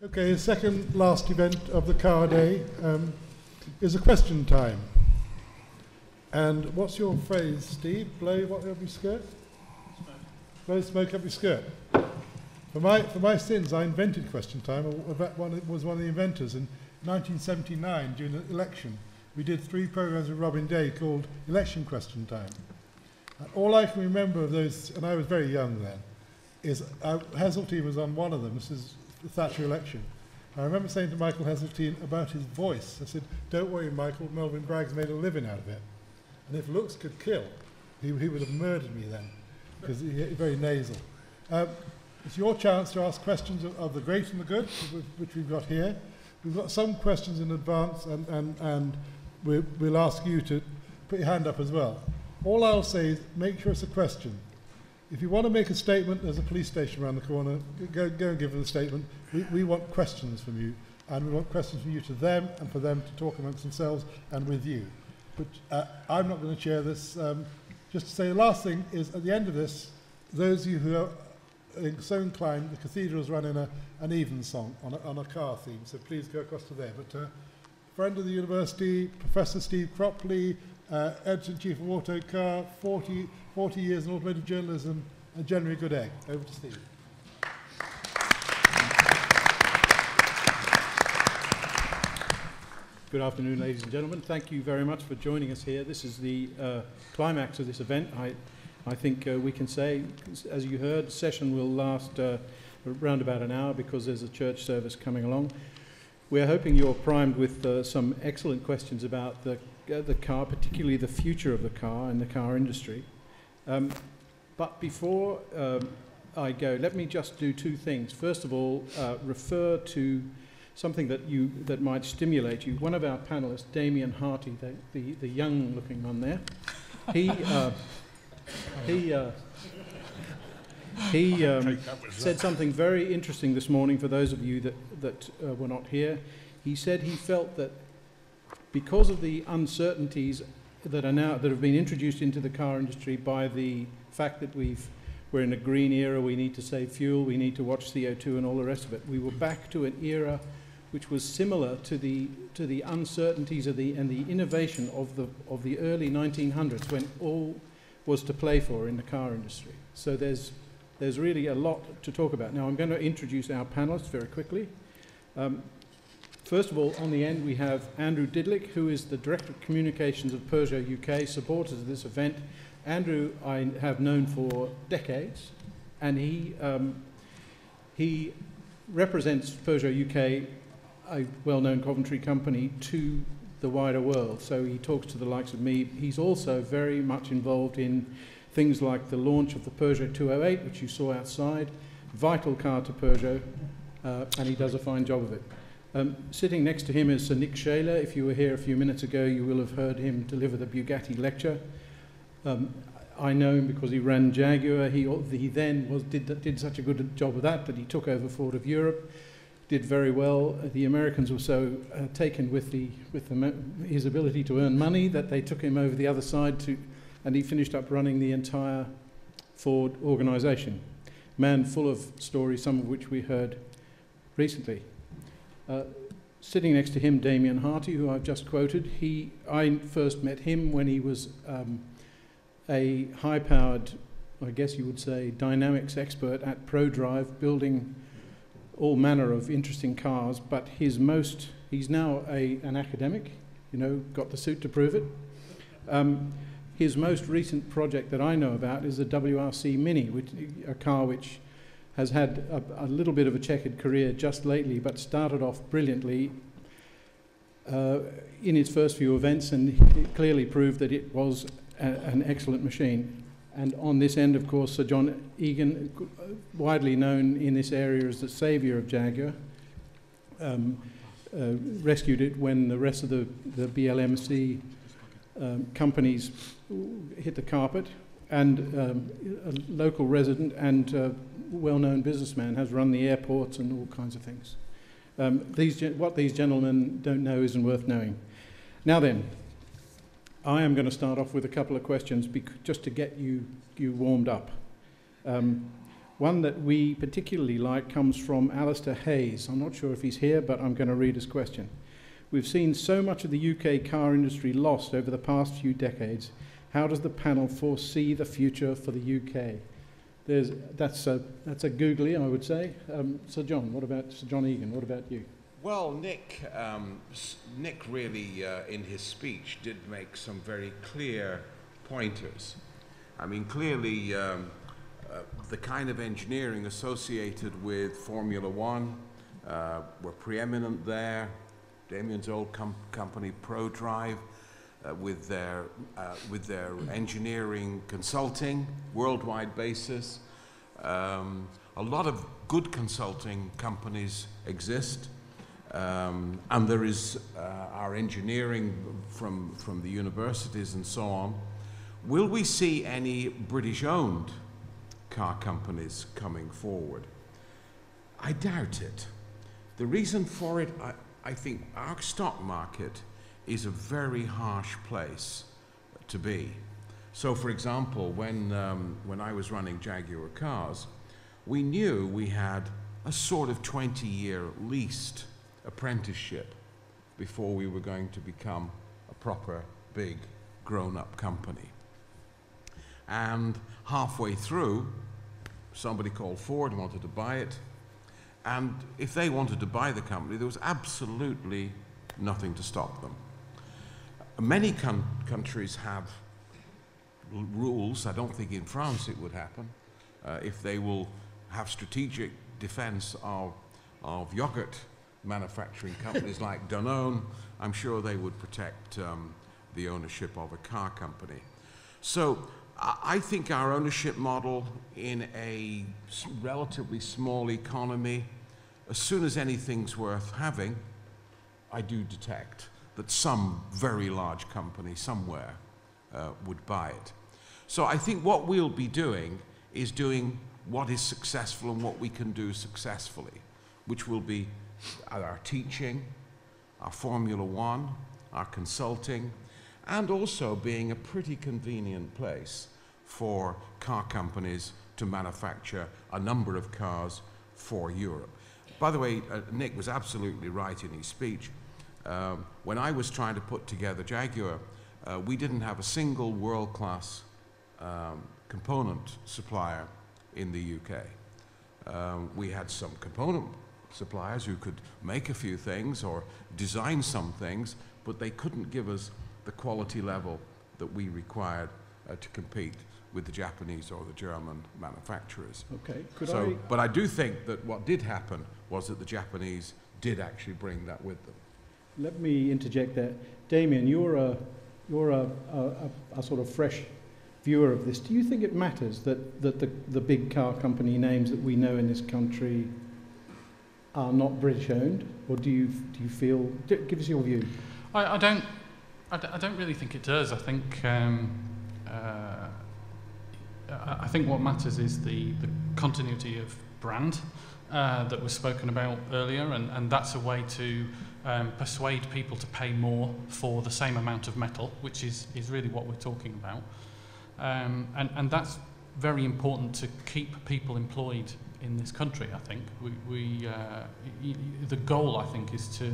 Okay, the second last event of the car day is a question time. And what's your phrase, Steve? Blow what up your skirt? Smoke. Blow smoke up your skirt. For my sins, I invented question time. I was one of the inventors. In 1979, during the election, we did 3 programs with Robin Day called Election Question Time. And all I can remember of those, and I was very young then, is Heseltine was on one of them. This is the Thatcher election. I remember saying to Michael Heseltine about his voice. I said, "Don't worry, Michael, Melvyn Bragg's made a living out of it. And if looks could kill, he would have murdered me then, because he's very nasal." It's your chance to ask questions of the great and the good, which we've got here. We've got some questions in advance, and we'll ask you to put your hand up as well. All I'll say is make sure it's a question. If you want to make a statement, there's a police station around the corner. Go and give them a statement. We want questions from you, and we want questions from you to them, and for them to talk amongst themselves and with you. But I'm not going to chair this. Just to say, the last thing is, at the end of this, those of you who are so inclined, the cathedral's running an evensong on a car theme, so please go across to there. But friend of the university, Professor Steve Cropley, editor-in-chief of Autocar, 40 years in automotive journalism, and generally a good egg. Over to Steve. Good afternoon, ladies and gentlemen. Thank you very much for joining us here. This is the climax of this event. I think we can say, as you heard, the session will last around about an hour because there's a church service coming along. We're hoping you're primed with some excellent questions about the car, particularly the future of the car and the car industry. But before I go, let me just do 2 things. First of all, refer to something that might stimulate you. One of our panelists, Damien Harty, the young-looking one there, he said something very interesting this morning for those of you that were not here. He said he felt that because of the uncertainties that have been introduced into the car industry by the fact that we're in a green era, we need to save fuel, we need to watch CO2 and all the rest of it, we were back to an era which was similar to the uncertainties and the innovation of the early 1900s, when all was to play for in the car industry. So there's really a lot to talk about. Now I'm going to introduce our panelists very quickly. First of all, on the end we have Andrew Didlick, who is the Director of Communications of Peugeot UK, supporters of this event. Andrew I have known for decades, and he represents Peugeot UK, a well-known Coventry company, to the wider world. So he talks to the likes of me. He's also very much involved in things like the launch of the Peugeot 208, which you saw outside, vital car to Peugeot, and he does a fine job of it. Sitting next to him is Sir Nick Shaler. If you were here a few minutes ago, you will have heard him deliver the Bugatti lecture. I know him because he ran Jaguar. He then did such a good job of that he took over Ford of Europe, did very well. The Americans were so taken with his ability to earn money that they took him over the other side and he finished up running the entire Ford organization. Man full of stories, some of which we heard recently. Sitting next to him, Damien Harty, who I've just quoted. I first met him when he was a high-powered, I guess you would say, dynamics expert at ProDrive, building all manner of interesting cars. But he's now an academic, got the suit to prove it. His most recent project that I know about is the WRC Mini, a car which has had a little bit of a checkered career just lately, but started off brilliantly in its first few events, and it clearly proved that it was an excellent machine. And on this end, of course, Sir John Egan, widely known in this area as the saviour of Jaguar, rescued it when the rest of the BLMC companies hit the carpet, and a local resident and well-known businessman has run the airports and all kinds of things. What these gentlemen don't know isn't worth knowing. Now then, I am going to start off with a couple of questions just to get you warmed up. One that we particularly like comes from Alistair Hayes. I'm not sure if he's here, but I'm going to read his question. We've seen so much of the UK car industry lost over the past few decades. How does the panel foresee the future for the UK? That's a googly, I would say. Sir John Egan, what about you? Well, Nick really, in his speech, did make some very clear pointers. I mean, clearly, the kind of engineering associated with Formula One were preeminent there. Damien's old company, ProDrive, with their engineering consulting, worldwide basis. A lot of good consulting companies exist. And there is our engineering from the universities and so on. Will we see any British-owned car companies coming forward? I doubt it. The reason for it, I think our stock market is a very harsh place to be. So, for example, when I was running Jaguar cars, we knew we had a sort of 20-year leased apprenticeship before we were going to become a proper, big, grown-up company. And halfway through, somebody called Ford wanted to buy it, and if they wanted to buy the company, there was absolutely nothing to stop them. Many countries have rules. I don't think in France it would happen. If they will have strategic defense of yogurt manufacturing companies like Danone, I'm sure they would protect the ownership of a car company. So I think our ownership model in a relatively small economy, as soon as anything's worth having, I do detect that some very large company somewhere would buy it. So I think what we'll be doing is doing what is successful and what we can do successfully, which will be our teaching, our Formula One, our consulting, and also being a pretty convenient place for car companies to manufacture a number of cars for Europe. By the way, Nick was absolutely right in his speech. When I was trying to put together Jaguar, we didn't have a single world-class component supplier in the UK. We had some component suppliers who could make a few things or design some things, but they couldn't give us the quality level that we required to compete with the Japanese or the German manufacturers. Okay. But I do think that what did happen was that the Japanese did actually bring that with them. Let me interject there. Damien, you're a sort of fresh viewer of this. Do you think it matters that the big car company names that we know in this country are not British owned, or do you feel? Give us your view. I don't really think it does. I think what matters is the continuity of brand that was spoken about earlier, and that's a way to persuade people to pay more for the same amount of metal, which is really what we're talking about. And that's very important to keep people employed in this country, I think. The goal, I think, is to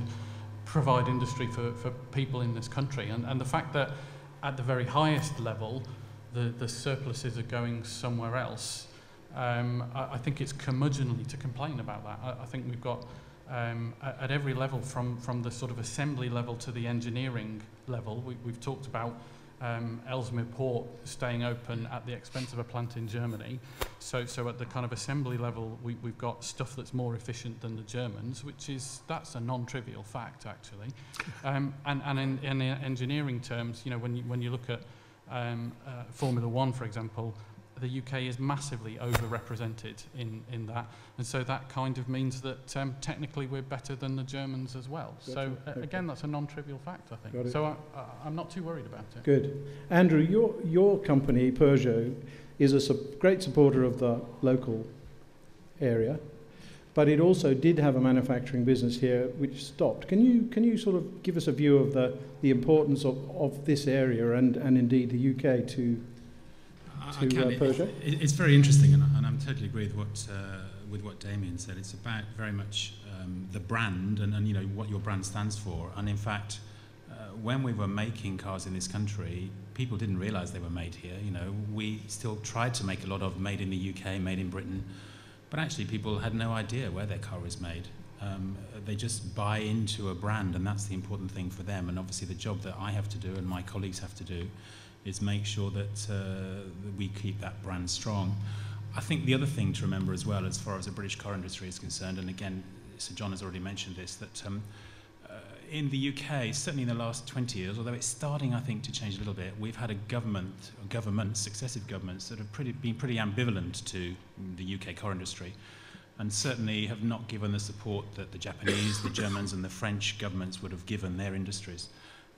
provide industry for people in this country. And the fact that at the very highest level, the surpluses are going somewhere else, I think it's curmudgeonly to complain about that. I think we've got, at every level, from the sort of assembly level to the engineering level, we've talked about Ellesmere Port staying open at the expense of a plant in Germany. So at the kind of assembly level, we've got stuff that's more efficient than the Germans, that's a non-trivial fact, actually. And in engineering terms, you know, when you look at Formula One, for example, the UK is massively overrepresented in that, and so that kind of means that technically we're better than the Germans as well. Gotcha. So again, that's a non-trivial fact, I think. So I'm not too worried about it. Good. Andrew, your company, Peugeot, is a great supporter of the local area, but it also did have a manufacturing business here which stopped. Can you sort of give us a view of the importance of this area and indeed the UK to I can. Peugeot? It's very interesting, and I'm totally agree with what Damien said. It's about very much the brand and you know what your brand stands for. And in fact, when we were making cars in this country, people didn't realise they were made here. You know, we still tried to make a lot of made in the UK, made in Britain, but actually people had no idea where their car was made. They just buy into a brand, and that's the important thing for them. And obviously the job that I have to do and my colleagues have to do is make sure that we keep that brand strong. I think the other thing to remember as well, as far as the British car industry is concerned, and again, Sir John has already mentioned this, that in the UK, certainly in the last 20 years, although it's starting, I think, to change a little bit, we've had a government, successive governments that have been pretty ambivalent to the UK car industry, and certainly have not given the support that the Japanese, the Germans and the French governments would have given their industries.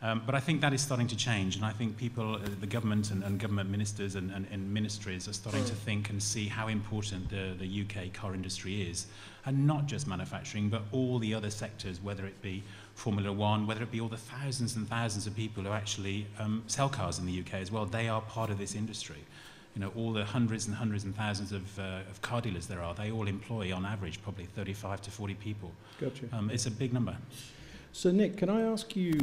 But I think that is starting to change, and I think people, the government and government ministers and ministries are starting to think and see how important the UK car industry is, and not just manufacturing, but all the other sectors, whether it be Formula One, whether it be all the thousands and thousands of people who actually sell cars in the UK as well. They are part of this industry. You know, all the hundreds and thousands of car dealers there are, they all employ, on average, probably 35 to 40 people. Gotcha. It's a big number. So Nick, can I ask you,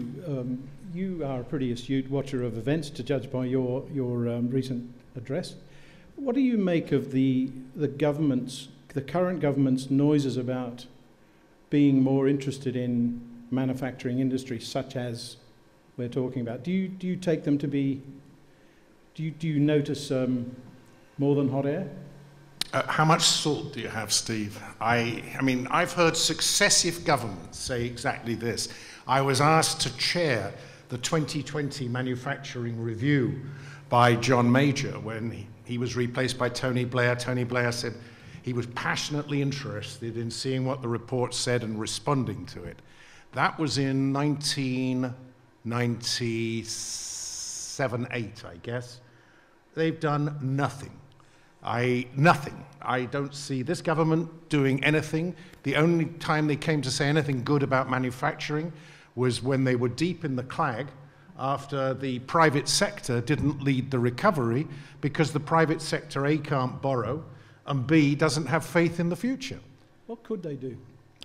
you are a pretty astute watcher of events to judge by your recent address. What do you make of the current government's noises about being more interested in manufacturing industry, such as we're talking about? Do you take them to be, do you notice more than hot air? How much salt do you have, Steve? I mean, I've heard successive governments say exactly this. I was asked to chair the 2020 manufacturing review by John Major when he was replaced by Tony Blair. Tony Blair said he was passionately interested in seeing what the report said and responding to it. That was in 1997, 8, I guess. They've done nothing. Nothing. I don't see this government doing anything. The only time they came to say anything good about manufacturing was when they were deep in the clag after the private sector didn't lead the recovery because the private sector, A, can't borrow, and B, doesn't have faith in the future. What could they do?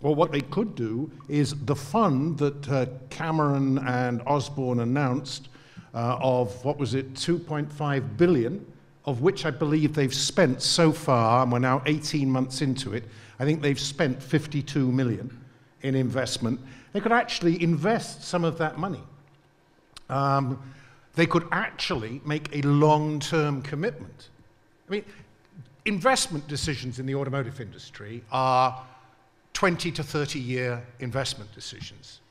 Well, what they could do is the fund that Cameron and Osborne announced of, what was it, 2.5 billion, of which I believe they've spent so far, and we're now 18 months into it, I think they've spent 52 million in investment. They could actually invest some of that money. They could actually make a long-term commitment. I mean, investment decisions in the automotive industry are 20 to 30-year investment decisions.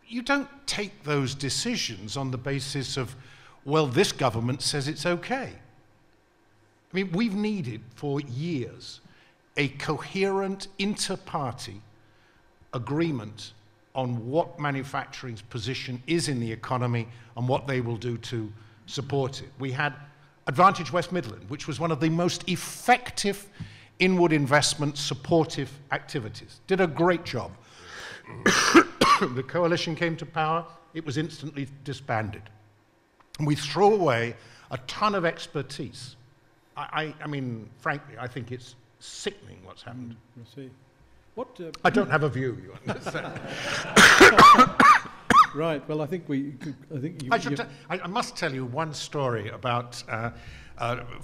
You don't take those decisions on the basis of, well, this government says it's okay. I mean, we've needed for years a coherent inter-party agreement on what manufacturing's position is in the economy and what they will do to support it. We had Advantage West Midland, which was one of the most effective inward investment supportive activities. Did a great job. The coalition came to power, it was instantly disbanded. And we threw away a ton of expertise. I mean, frankly, I think it's sickening what's happened. I see. What? I don't have a view, you understand. Right. Well, I think we. I must tell you one story about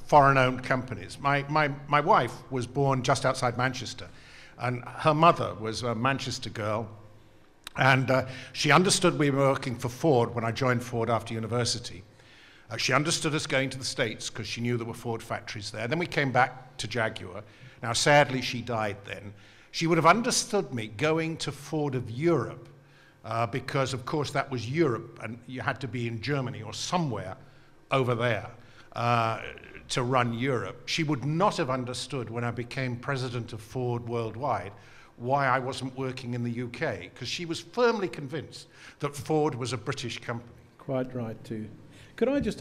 foreign-owned companies. My wife was born just outside Manchester, and her mother was a Manchester girl, and she understood we were working for Ford when I joined Ford after university. She understood us going to the States because she knew there were Ford factories there. Then we came back to Jaguar. Now, sadly, she died then. She would have understood me going to Ford of Europe because, of course, that was Europe, and you had to be in Germany or somewhere over there to run Europe. She would not have understood when I became president of Ford worldwide why I wasn't working in the UK, because she was firmly convinced that Ford was a British company. Quite right, too. Could I just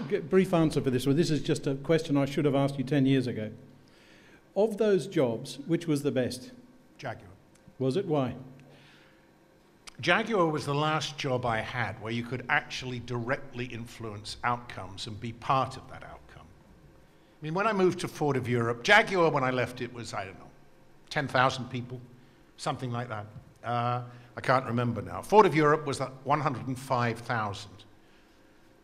get a brief answer for this one? This is just a question I should have asked you 10 years ago. Of those jobs, which was the best? Jaguar. Was it? Why? Jaguar was the last job I had where you could actually directly influence outcomes and be part of that outcome. I mean, when I moved to Ford of Europe, Jaguar, when I left it, was, I don't know, 10,000 people, something like that. I can't remember now. Ford of Europe was at 105,000.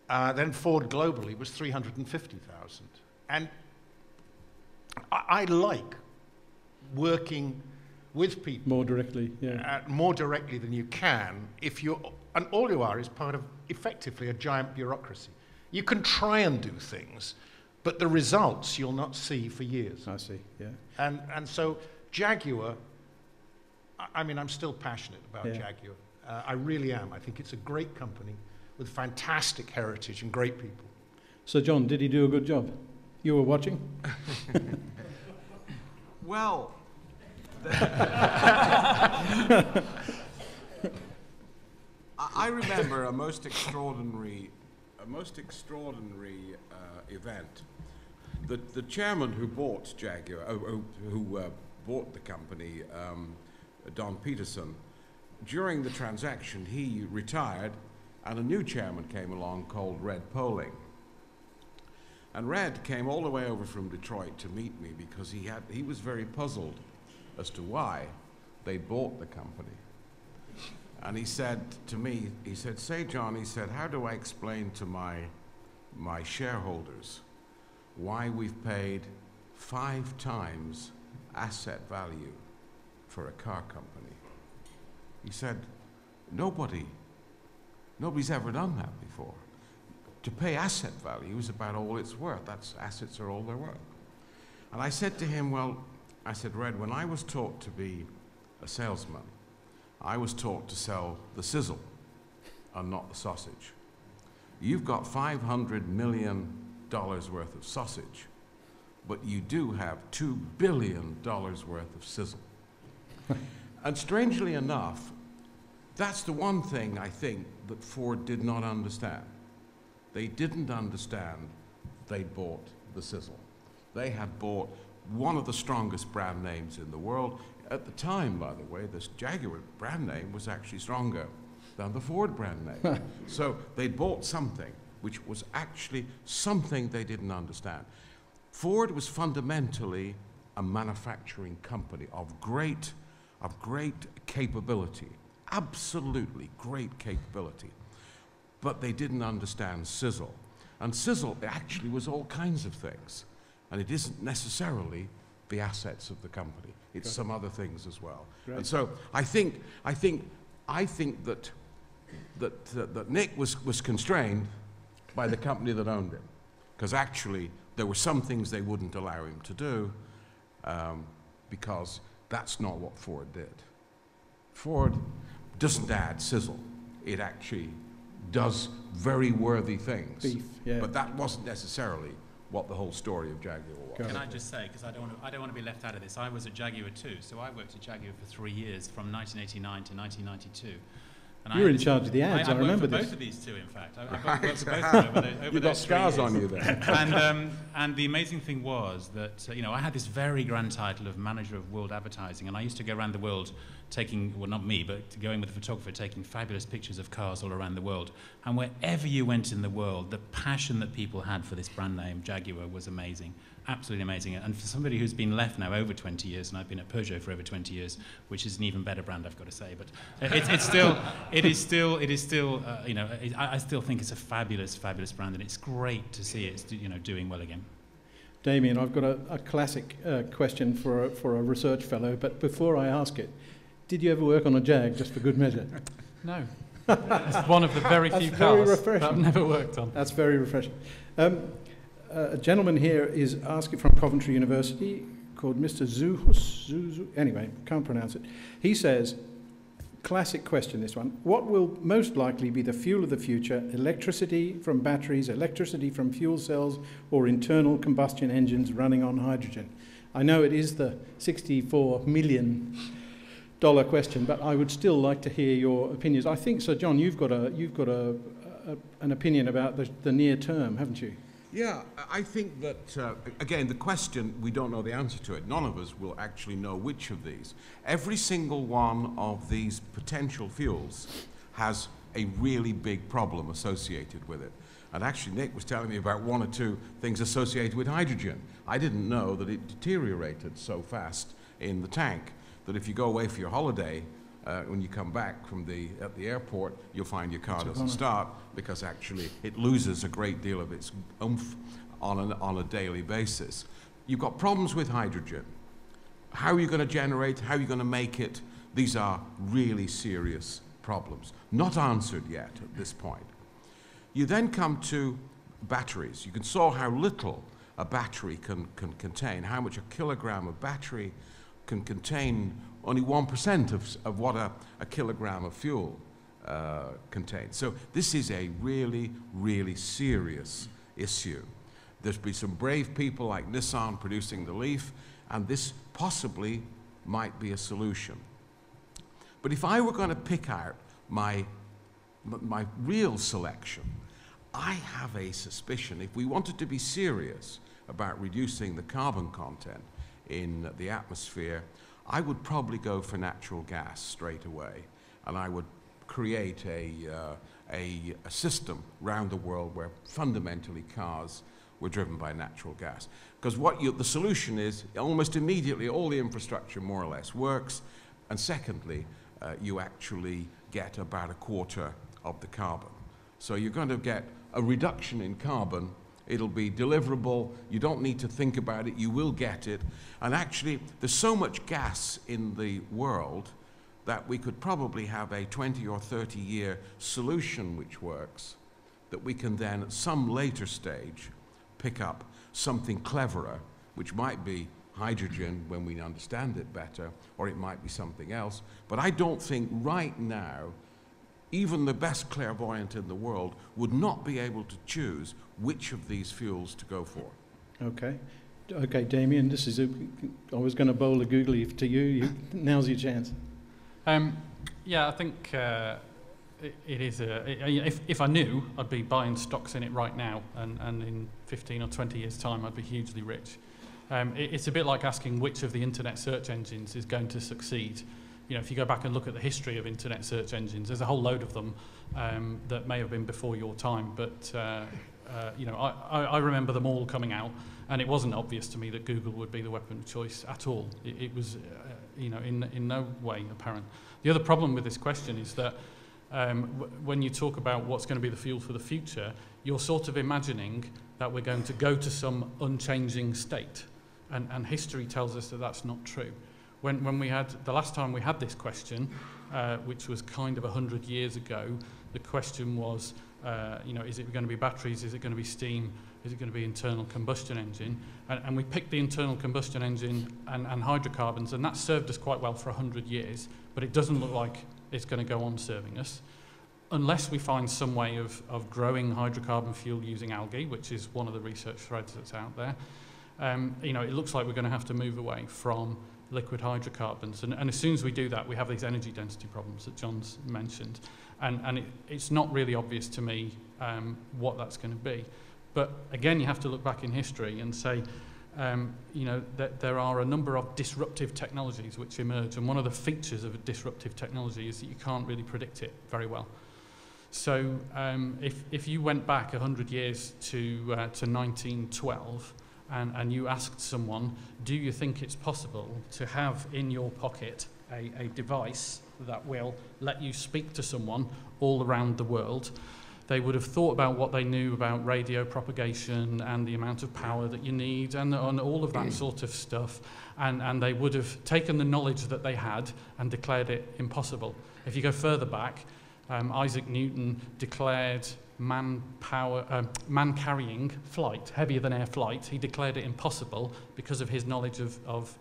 Then Ford globally was 350,000. And I like working with people. More directly, yeah. More directly than you can if you're, and all you are is part of effectively a giant bureaucracy. You can try and do things, but the results you'll not see for years. I see, yeah. And so Jaguar, I mean, I'm still passionate about Yeah. Jaguar. I really am. I think it's a great company with fantastic heritage and great people. So, John, did he do a good job? You were watching? Well, I remember a most extraordinary event. The chairman who bought Jaguar, who bought the company, Don Peterson, during the transaction he retired, and a new chairman came along called Red Poling. And Red came all the way over from Detroit to meet me because he was very puzzled as to why they bought the company. And he said to me, he said, "Say, John," he said, "how do I explain to my shareholders why we've paid 5 times asset value for a car company?" He said, nobody's ever done that before. To pay asset value is about all it's worth. Assets are all they're worth. And I said to him, well, I said, Red, when I was taught to be a salesman, I was taught to sell the sizzle and not the sausage. You've got $500 million worth of sausage, but you do have $2 billion worth of sizzle. And strangely enough, that's the one thing I think that Ford did not understand. They didn't understand they bought the sizzle. They had bought one of the strongest brand names in the world. At the time, by the way, this Jaguar brand name was actually stronger than the Ford brand name. So they bought something which was actually something they didn't understand. Ford was fundamentally a manufacturing company of great capability, absolutely great capability. But they didn't understand sizzle. And sizzle actually was all kinds of things. And it isn't necessarily the assets of the company. It's some other things as well. Great. And so I think that Nick was constrained by the company that owned him, because actually there were some things they wouldn't allow him to do because that's not what Ford did. Ford doesn't add sizzle. It actually does very worthy things. Beef, yeah. But that wasn't necessarily what the whole story of Jaguar was. Can I just say, because I don't want to be left out of this, I was at Jaguar too, so I worked at Jaguar for 3 years, from 1989 to 1992. And you were in charge of the ads, I remember this. I worked for both of these two, in fact. I worked for both of them over You've got scars on you there. And the amazing thing was that, I had this very grand title of manager of world advertising, and I used to go around the world taking, well, not me, but going with a photographer, taking fabulous pictures of cars all around the world. And wherever you went in the world, the passion that people had for this brand name, Jaguar, was amazing. Absolutely amazing. And for somebody who's been left now over 20 years, and I've been at Peugeot for over 20 years, which is an even better brand, I've got to say, but I still think it's a fabulous, fabulous brand, and it's great to see it, doing well again. Damien, I've got a classic question for a research fellow, but before I ask it, did you ever work on a Jag, just for good measure? No. It's one of the very few cars that I've never worked on. That's very refreshing. A gentleman here is asking from Coventry University called Mr. Zuhus. Anyway, can't pronounce it. He says, classic question this one, what will most likely be the fuel of the future? Electricity from batteries, electricity from fuel cells, or internal combustion engines running on hydrogen? I know it is the $64 million question, but I would still like to hear your opinions. I think, Sir John, you've got an opinion about the near term, haven't you? Yeah, I think that, again, the question, we don't know the answer to it. None of us will actually know which of these. Every single one of these potential fuels has a really big problem associated with it. And actually, Nick was telling me about one or two things associated with hydrogen. I didn't know that it deteriorated so fast in the tank that if you go away for your holiday, when you come back from at the airport, you'll find your car doesn't start because actually it loses a great deal of its oomph on a daily basis. You've got problems with hydrogen. How are you going to generate? How are you going to make it? These are really serious problems, not answered yet at this point. You then come to batteries. You can saw how little a battery can contain, how much a kilogram of battery can contain only 1% of what a kilogram of fuel contains. So this is a really, really serious issue. There's been some brave people like Nissan producing the Leaf, and this possibly might be a solution. But if I were going to pick out my real selection, I have a suspicion if we wanted to be serious about reducing the carbon content in the atmosphere, I would probably go for natural gas straight away, and I would create a system around the world where fundamentally cars were driven by natural gas. Because the solution is, almost immediately all the infrastructure more or less works, and secondly, you actually get about a quarter of the carbon. So you're going to get a reduction in carbon. It'll be deliverable. You don't need to think about it. You will get it. And actually, there's so much gas in the world that we could probably have a 20 or 30 year solution which works, that we can then at some later stage pick up something cleverer, which might be hydrogen when we understand it better, or it might be something else. But I don't think right now even the best clairvoyant in the world would not be able to choose which of these fuels to go for. Okay. Okay, Damien, this is I was going to bowl a googly to you. Now's your chance. Yeah, I think it is if I knew, I'd be buying stocks in it right now, and in 15 or 20 years' time, I'd be hugely rich. It's a bit like asking which of the internet search engines is going to succeed. You know, if you go back and look at the history of internet search engines, there's a whole load of them that may have been before your time, but you know, I remember them all coming out, and it wasn't obvious to me that Google would be the weapon of choice at all. It was, you know, in no way apparent. The other problem with this question is that when you talk about what's going to be the fuel for the future, you're sort of imagining that we're going to go to some unchanging state, and history tells us that that's not true. When we had, the last time we had this question, which was kind of 100 years ago, the question was, you know, is it going to be batteries, is it going to be steam, is it going to be internal combustion engine? And we picked the internal combustion engine and hydrocarbons, and that served us quite well for 100 years, but it doesn't look like it's going to go on serving us, unless we find some way of growing hydrocarbon fuel using algae, which is one of the research threads that's out there. You know, it looks like we're going to have to move away from liquid hydrocarbons, and as soon as we do that, we have these energy density problems that John's mentioned, and it's not really obvious to me what that's going to be. But again, you have to look back in history and say, you know, that there are a number of disruptive technologies which emerge, and one of the features of a disruptive technology is that you can't really predict it very well. So if you went back 100 years to 1912, and you asked someone, do you think it's possible to have in your pocket a device that will let you speak to someone all around the world, they would have thought about what they knew about radio propagation and the amount of power that you need and all of that sort of stuff, and they would have taken the knowledge that they had and declared it impossible. If you go further back, Isaac Newton declared man-carrying flight, heavier than air flight, he declared it impossible because of his knowledge of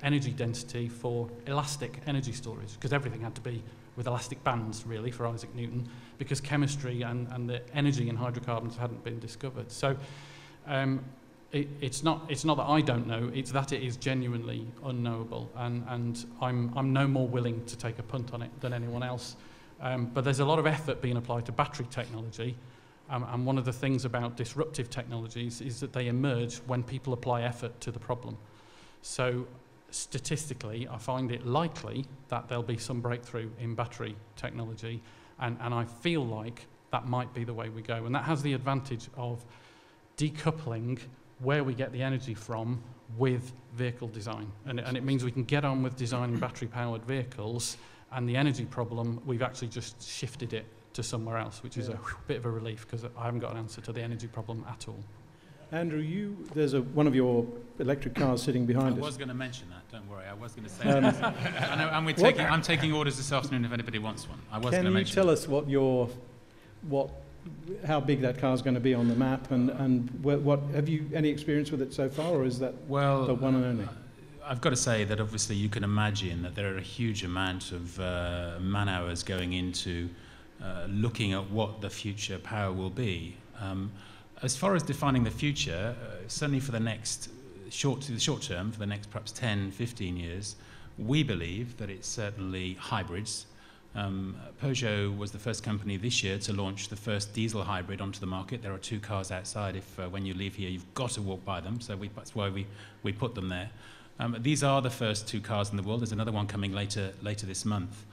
energy density for elastic energy storage, because everything had to be with elastic bands, really, for Isaac Newton, because chemistry and the energy in hydrocarbons hadn't been discovered. So it's not that I don't know, it's that it is genuinely unknowable, and I'm no more willing to take a punt on it than anyone else. But there's a lot of effort being applied to battery technology, and one of the things about disruptive technologies is that they emerge when people apply effort to the problem. So statistically, I find it likely that there'll be some breakthrough in battery technology, and I feel like that might be the way we go. And that has the advantage of decoupling where we get the energy from with vehicle design. And it means we can get on with designing battery-powered vehicles, and the energy problem, we've actually just shifted it to somewhere else, which is a bit of a relief, because I haven't got an answer to the energy problem at all. Andrew, there's one of your electric cars sitting behind us. I was going to mention that, don't worry. I was going to say that. I know, and I'm taking orders this afternoon if anybody wants one. I was going to mention. Can you tell us how big that car's going to be on the map, and what have you any experience with it so far, or is that the one and only? I've got to say that obviously you can imagine that there are a huge amount of man hours going into looking at what the future power will be. As far as defining the future, certainly for the next short term, for the next perhaps 10, 15 years, we believe that it's certainly hybrids. Peugeot was the first company this year to launch the first diesel hybrid onto the market. There are 2 cars outside. When you leave here, you've got to walk by them, so that's why we put them there. These are the first 2 cars in the world. There's another one coming later this month.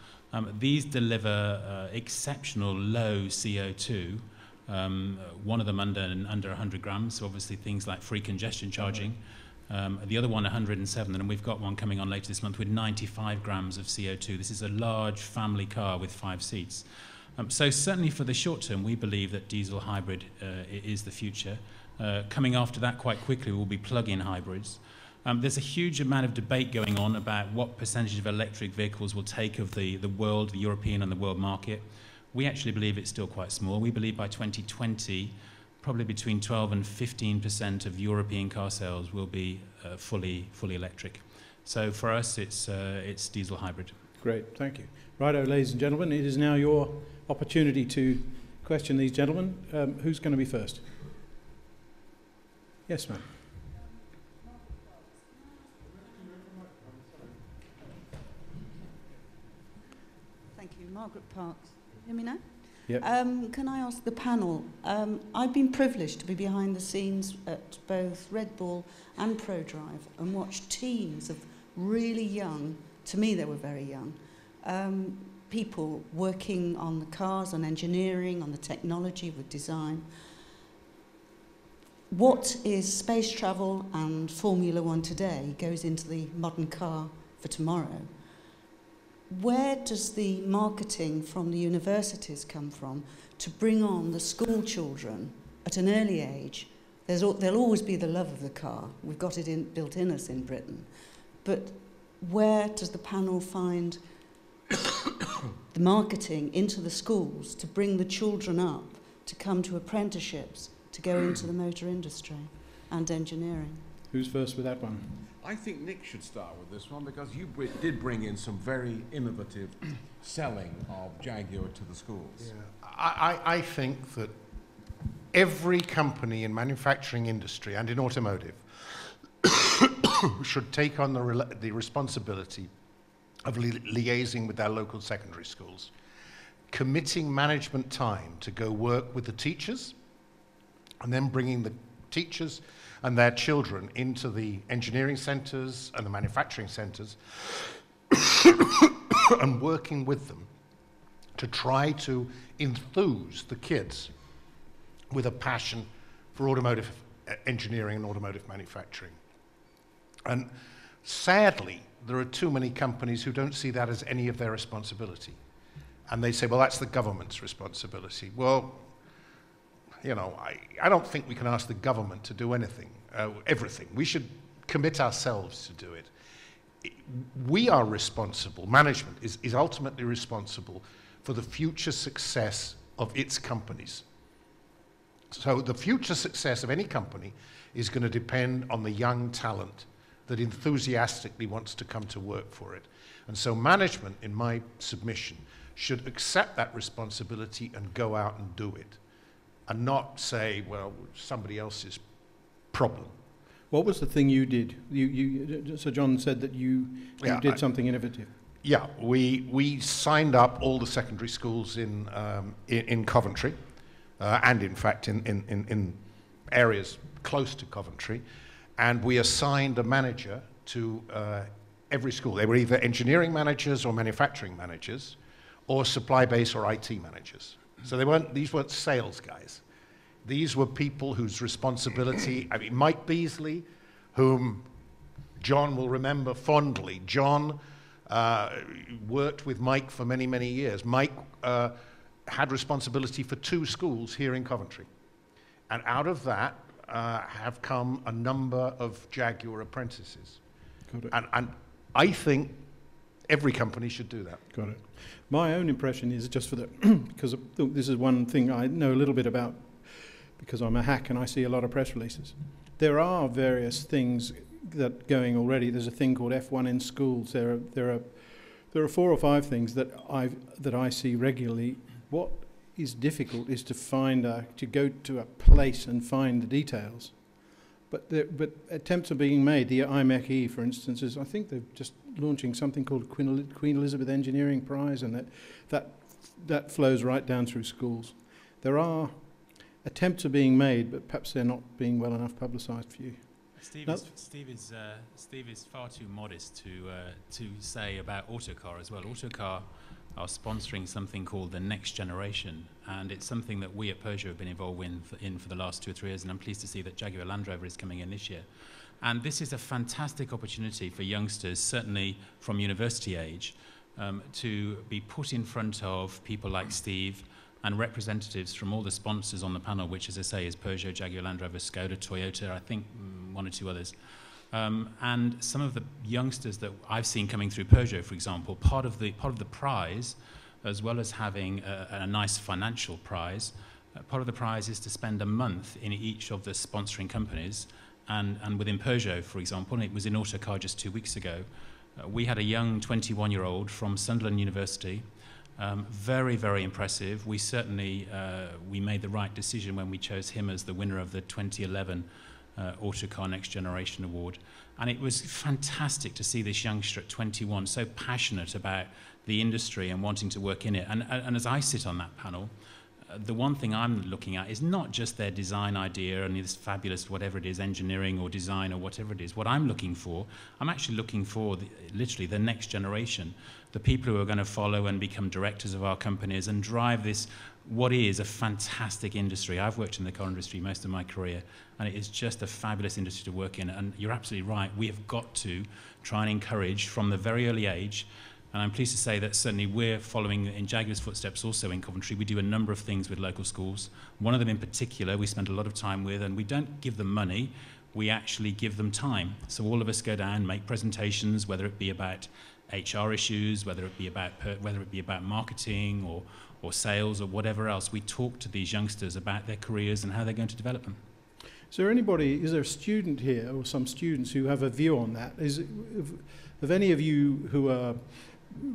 These deliver exceptional low CO2. One of them under 100 grams, so obviously things like free congestion charging. The other one 107, and we've got one coming on later this month with 95 grams of CO2. This is a large family car with 5 seats. So certainly for the short term, we believe that diesel hybrid is the future. Coming after that quite quickly will be plug-in hybrids. There's a huge amount of debate going on about what percentage of electric vehicles will take of the world, the European and the world market. We actually believe it's still quite small. We believe by 2020, probably between 12 and 15% of European car sales will be fully electric. So for us, it's diesel hybrid. Great, thank you. Righto, ladies and gentlemen, it is now your opportunity to question these gentlemen. Who's going to be first? Yes, ma'am. Thank you. Margaret Parks. Hear me now? Yep. Can I ask the panel, I've been privileged to be behind the scenes at both Red Bull and ProDrive and watched teams of really young, to me they were very young, people working on the cars, on engineering, on the technology with design. What is space travel and Formula One today goes into the modern car for tomorrow. Where does the marketing from the universities come from to bring on the school children at an early age? There'll always be the love of the car. We've got it built in us in Britain. But where does the panel find the marketing into the schools to bring the children up to come to apprenticeships, to go into the motor industry and engineering? Who's first with that one? I think Nick should start with this one, because you did bring in some very innovative selling of Jaguar to the schools. Yeah. I think that every company in manufacturing industry and in automotive should take on the responsibility of liaising with their local secondary schools, committing management time to go work with the teachers, and then bringing the teachers and their children into the engineering centres and the manufacturing centres and working with them to try to enthuse the kids with a passion for automotive engineering and automotive manufacturing. And sadly, there are too many companies who don't see that as any of their responsibility. And they say, well, that's the government's responsibility. Well, you know, I don't think we can ask the government to do anything, everything. We should commit ourselves to do it. We are responsible, management is ultimately responsible for the future success of its companies. So the future success of any company is going to depend on the young talent that enthusiastically wants to come to work for it. And so management, in my submission, should accept that responsibility and go out and do it, and not say, well, somebody else's problem. What was the thing you did? So John said that you did something innovative. Yeah, we signed up all the secondary schools in Coventry, and in fact in areas close to Coventry, and we assigned a manager to every school. They were either engineering managers or manufacturing managers, or supply base or IT managers. So these weren't sales guys. These were people whose responsibility, I mean, Mike Beasley, whom John will remember fondly. John worked with Mike for many, many years. Mike had responsibility for 2 schools here in Coventry. And out of that have come a number of Jaguar apprentices. And I think every company should do that. Got it. My own impression is just for the, because this is one thing I know a little bit about, because I'm a hack and I see a lot of press releases. There are various things that going already. There's a thing called F1 in schools. There are 4 or 5 things that I see regularly. What is difficult is to go to a place and find the details. But attempts are being made. The IMEC, for instance, I think they're just launching something called Queen Elizabeth Engineering Prize, and that flows right down through schools. There are attempts are being made, but perhaps they're not being well enough publicised for you. Steve is far too modest to say about Autocar as well. Autocar are sponsoring something called the Next Generation, and it's something that we at Peugeot have been involved in for the last 2 or 3 years, and I'm pleased to see that Jaguar Land Rover is coming in this year. And this is a fantastic opportunity for youngsters, certainly from university age, to be put in front of people like Steve and representatives from all the sponsors on the panel, which, as I say, is Peugeot, Jaguar Land Rover, Skoda, Toyota, I think 1 or 2 others. And some of the youngsters that I've seen coming through Peugeot, for example, part of the prize, as well as having a nice financial prize, part of the prize is to spend a month in each of the sponsoring companies. And within Peugeot, for example, and it was in Autocar just 2 weeks ago, we had a young 21-year-old from Sunderland University, very, very impressive. We certainly we made the right decision when we chose him as the winner of the 2011 Autocar Next Generation Award. And it was fantastic to see this youngster at 21 so passionate about the industry and wanting to work in it. And as I sit on that panel, the one thing I'm looking at is not just their design idea and this fabulous whatever it is, engineering or design or whatever it is. What I'm looking for, I'm actually looking for literally the next generation, the people who are going to follow and become directors of our companies and drive this, what is a fantastic industry. I've worked in the car industry most of my career, and it is just a fabulous industry to work in. And you're absolutely right, we have got to try and encourage from the very early age. And I'm pleased to say that certainly we're following in Jaguar's footsteps also in Coventry. We do a number of things with local schools. One of them in particular we spend a lot of time with, and we don't give them money, we actually give them time. So all of us go down, make presentations, whether it be about HR issues, whether it be about marketing or sales or whatever else. We talk to these youngsters about their careers and how they're going to develop them. Is there a student here or some students who have a view on that? Have any of you who are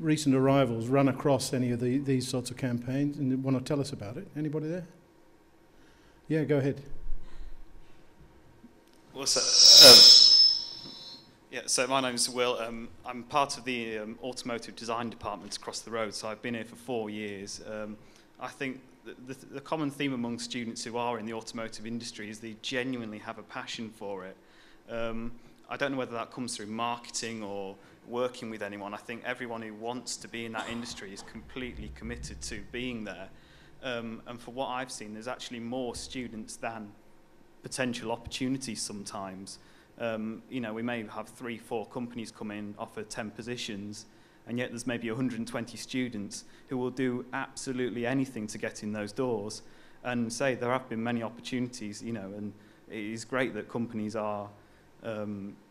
recent arrivals run across any of these sorts of campaigns and want to tell us about it? Anybody there? Yeah, go ahead. So my name's Will. I'm part of the automotive design department across the road, so I've been here for 4 years. I think the common theme among students who are in the automotive industry is they genuinely have a passion for it. I don't know whether that comes through marketing or working with anyone. I think everyone who wants to be in that industry is completely committed to being there. And for what I've seen, there's actually more students than potential opportunities sometimes. You know, we may have 3-4 companies come in, offer 10 positions, and yet there's maybe 120 students who will do absolutely anything to get in those doors. And say there have been many opportunities, you know, and it is great that companies are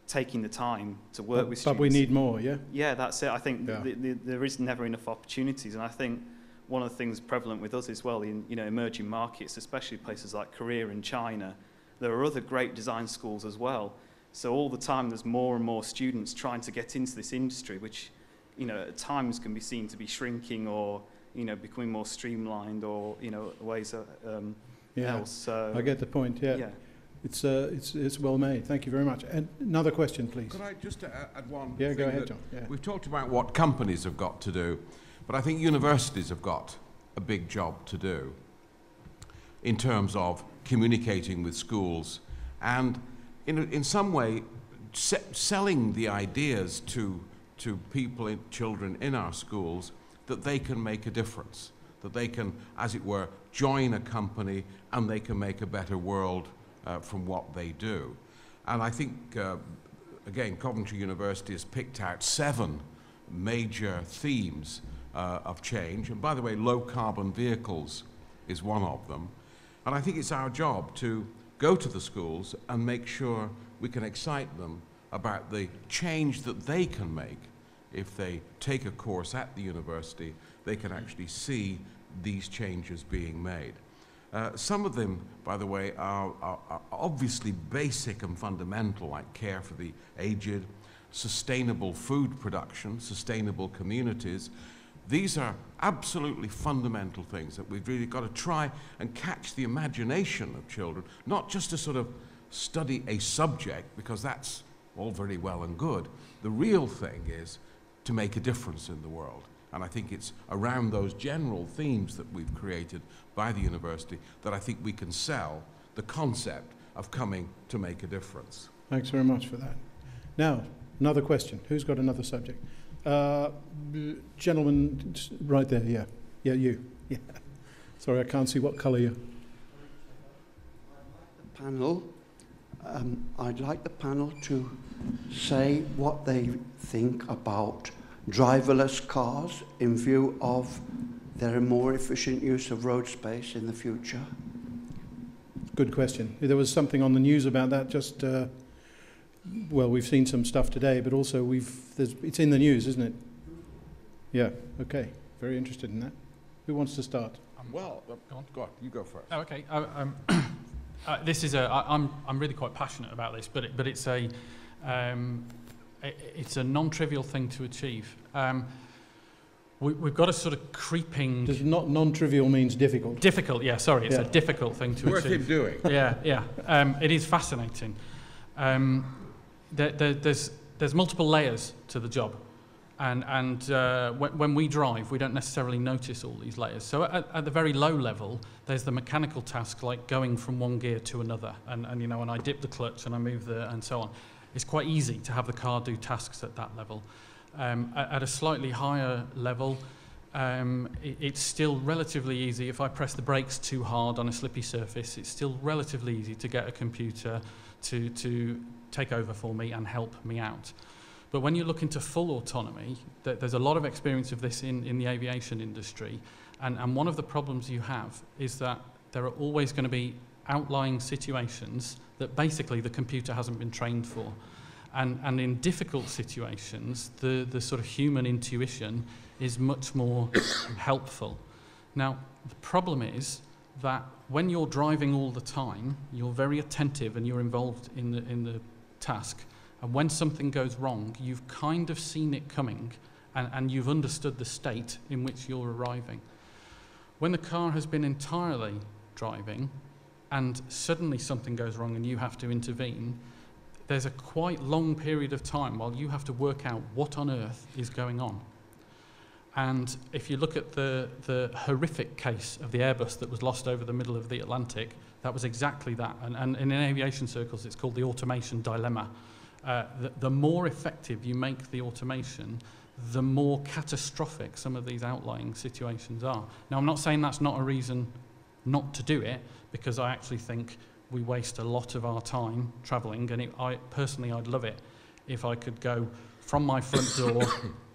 taking the time to work with students. But we need more, yeah? Yeah, that's it. I think there is never enough opportunities, and I think one of the things prevalent with us as well in, you know, emerging markets, especially places like Korea and China, there are other great design schools as well. So all the time there's more and more students trying to get into this industry, which, you know, at times can be seen to be shrinking or, you know, becoming more streamlined or, you know, ways else. So, I get the point, yeah. It's well made. Thank you very much. And another question, please. Could I just add one? Yeah, go ahead, John. Yeah. We've talked about what companies have got to do, but I think universities have got a big job to do in terms of communicating with schools and in some way selling the ideas to people, children in our schools, that they can make a difference, that they can, as it were, join a company and they can make a better world from what they do. And I think, again, Coventry University has picked out 7 major themes of change. And by the way, low carbon vehicles is one of them. And I think it's our job to go to the schools and make sure we can excite them about the change that they can make. If they take a course at the university, they can actually see these changes being made. Some of them, by the way, are obviously basic and fundamental, like care for the aged, sustainable food production, sustainable communities. These are absolutely fundamental things that we've really got to try and catch the imagination of children, not just to sort of study a subject, because that's all very well and good. The real thing is to make a difference in the world. And I think it's around those general themes that we've created by the university that I think we can sell the concept of coming to make a difference. Thanks very much for that. Now, another question. Who's got another subject? Gentleman right there, yeah. Yeah, you. Yeah. Sorry, I can't see what colour you're. Panel. I'd like the panel to say what they think about driverless cars in view of their more efficient use of road space in the future. Good question. There was something on the news about that just, well, we've seen some stuff today, but also it's in the news, isn't it? Yeah, okay. Very interested in that. Who wants to start? Well, go on, you go first. Oh, okay. This is I'm really quite passionate about this, but it's a non-trivial thing to achieve. We've got a sort of creeping. Does not non-trivial means difficult? Difficult, yeah. Sorry, it's a difficult thing to Worth achieve. him doing. Yeah. It is fascinating. There's multiple layers to the job, and when we drive, we don't necessarily notice all these layers. So at the very low level, there's the mechanical task, like going from one gear to another, and you know, and I dip the clutch and I move and so on. It's quite easy to have the car do tasks at that level. At a slightly higher level, it's still relatively easy. If I press the brakes too hard on a slippy surface, it's still relatively easy to get a computer to take over for me and help me out. But when you look into full autonomy, there's a lot of experience of this in the aviation industry, and one of the problems you have is that there are always going to be outlying situations that basically the computer hasn't been trained for. And in difficult situations, the sort of human intuition is much more helpful. Now, the problem is that when you're driving all the time, you're very attentive and you're involved in the task. And when something goes wrong, you've kind of seen it coming and you've understood the state in which you're arriving. When the car has been entirely driving and suddenly something goes wrong and you have to intervene, there's a quite long period of time while you have to work out what on earth is going on. And if you look at the horrific case of the Airbus that was lost over the middle of the Atlantic, that was exactly that. And in aviation circles, it's called the automation dilemma. The more effective you make the automation, the more catastrophic some of these outlying situations are. Now, I'm not saying that's not a reason not to do it, because I actually think we waste a lot of our time travelling, and I'd love it if I could go from my front door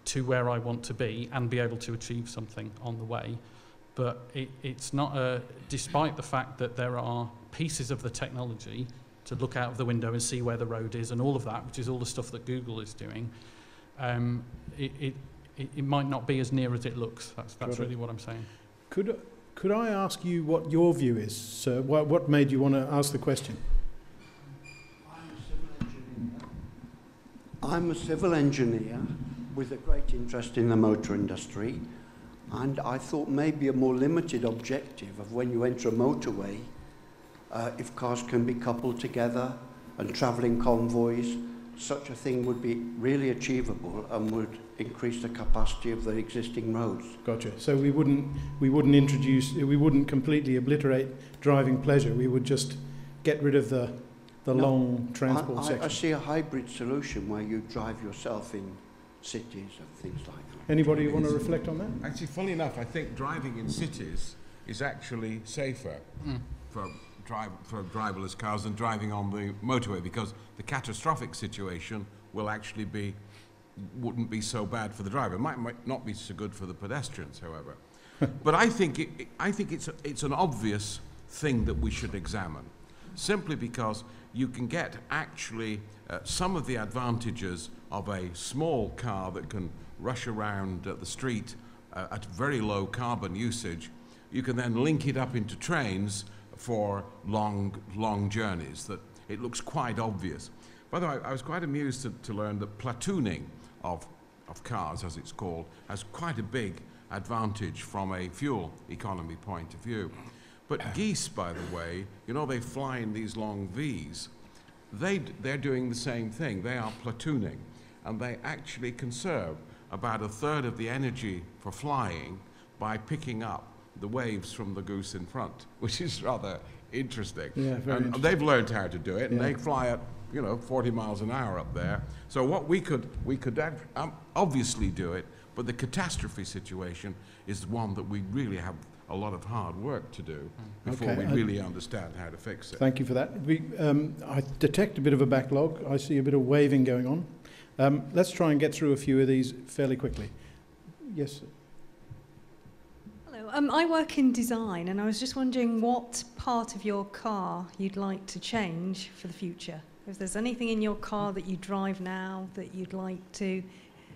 to where I want to be and be able to achieve something on the way. But it's not despite the fact that there are pieces of the technology to look out of the window and see where the road is and all of that, which is all the stuff that Google is doing, it might not be as near as it looks. That's really what I'm saying. Could I ask you what your view is, sir? What made you want to ask the question? I'm a civil engineer with a great interest in the motor industry, and I thought maybe a more limited objective of when you enter a motorway, if cars can be coupled together and travelling convoys, such a thing would be really achievable and would increase the capacity of the existing roads. Gotcha. So we wouldn't completely obliterate driving pleasure. We would just get rid of the long transport section. I see a hybrid solution where you drive yourself in cities and things like that. Anybody want to reflect on that? Actually, funny enough, I think driving in cities is actually safer for driverless cars than driving on the motorway, because the catastrophic situation wouldn't be so bad for the driver. It might not be so good for the pedestrians, however. But I think it's an obvious thing that we should examine, simply because you can get actually some of the advantages of a small car that can rush around the street at very low carbon usage. You can then link it up into trains for long journeys. That it looks quite obvious. By the way, I was quite amused to learn that platooning of cars, as it's called, has quite a big advantage from a fuel economy point of view. But geese, by the way, you know, they fly in these long Vs. They're doing the same thing. They are platooning, and they actually conserve about 1/3 of the energy for flying by picking up the waves from the goose in front, which is rather interesting. Yeah, very and interesting. they've learned how to do it, and Yeah. they fly at 40 miles an hour up there. So what we could obviously do it, but the catastrophe situation is one that we really have a lot of hard work to do before Okay, we really understand how to fix it. Thank you for that. I detect a bit of a backlog. I see a bit of waving going on. Let's try and get through a few of these fairly quickly. Yes, sir. Hello, I work in design, and I was just wondering what part of your car you'd like to change for the future. If there's anything in your car that you drive now that you'd like to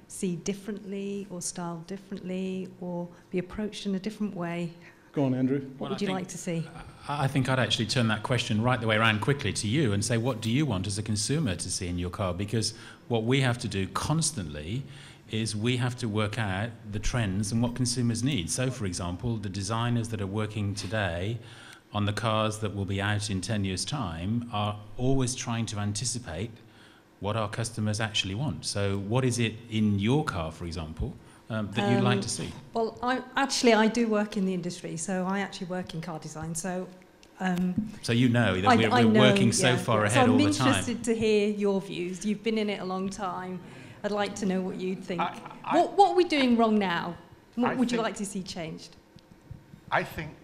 see differently or styled differently or be approached in a different way. Go on, Andrew. What would you like to see? I think I'd actually turn that question right the way around quickly to you and say, what do you want as a consumer to see in your car? Because what we have to do constantly is we have to work out the trends and what consumers need. So, for example, the designers that are working today on the cars that will be out in 10 years' time are always trying to anticipate what our customers actually want. So what is it in your car, for example, that you'd like to see? Well, I do work in the industry, so I actually work in car design. So so you know that we're working so far ahead all the time. So I'm interested to hear your views. You've been in it a long time. I'd like to know what you think. What are we doing wrong now? What would you like to see changed? I think